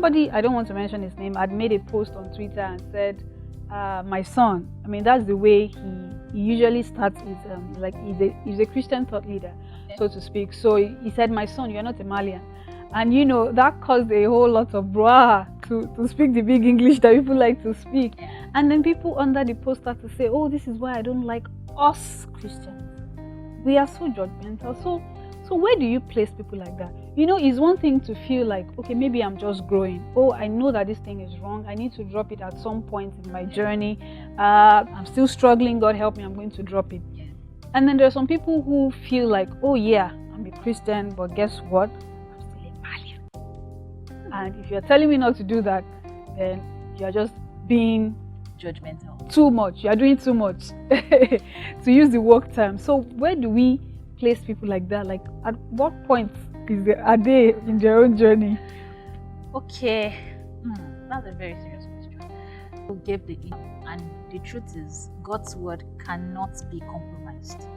somebody, I don't want to mention his name, had made a post on Twitter and said, my son, I mean, that's the way he usually starts his, like he's a Christian thought leader, so to speak. So he said, my son, you're not a Marlian. And you know, that caused a whole lot of brouhaha to speak the big English that people like to speak. And then people under the post start to say, oh, this is why I don't like us Christians. We are so judgmental. So where do you place people like that? You know, it's one thing to feel like, okay, maybe I'm just growing. Oh, I know that this thing is wrong. I need to drop it at some point in my journey. I'm still struggling. God help me, I'm going to drop it. And then there are some people who feel like, oh yeah, I'm a Christian, but guess what? I'm still a Marlian. And if you're telling me not to do that, then you're just being judgmental. Too much. You're doing too much. To use the work term. So where do we place people like that? Like, at what point are they in their own journey? Okay, that's a very serious question. You gave the and the truth is, God's word cannot be compromised.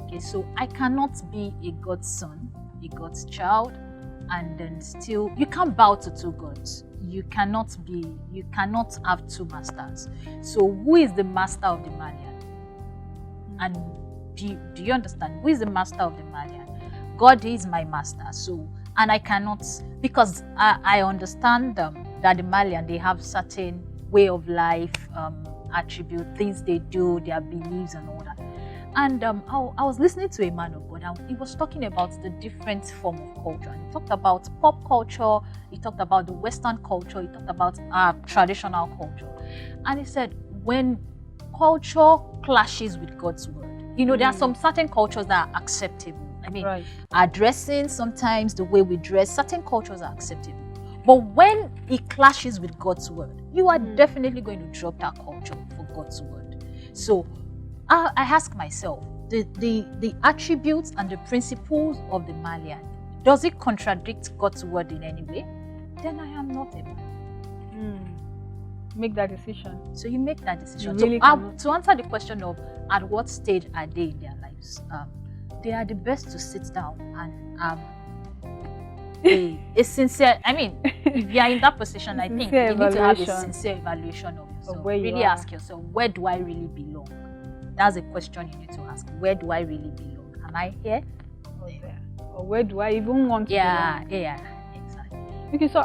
Okay, so I cannot be a God's son, a God's child, and then still you can't bow to two gods. You cannot have two masters. So who is the master of the Marlian? And do you understand? Who is the master of the Marlian? God is my master. So, and I cannot, because I understand that the Marlian, they have certain way of life, attribute, things they do, their beliefs and all that. And I was listening to a man of God, and he was talking about the different form of culture. And he talked about pop culture, he talked about the Western culture, he talked about our traditional culture. And he said, when culture clashes with God's word, you know, there are some certain cultures that are acceptable. I mean, our dressing, sometimes the way we dress, certain cultures are acceptable. But when it clashes with God's word, you are definitely going to drop that culture for God's word. So I ask myself, the attributes and the principles of the Marlian, does it contradict God's word in any way? Then I am not a Marlian. Make that decision. So you make that decision. Really to answer the question of at what stage are they in their lives, they are the best to sit down and a sincere, I mean, if you are in that position, I think you need to have a sincere evaluation of yourself. Really ask yourself, where do I really belong? That's a question you need to ask. Where do I really belong? Am I here? Or there? Or where do I even want to belong? Yeah, exactly. Okay, so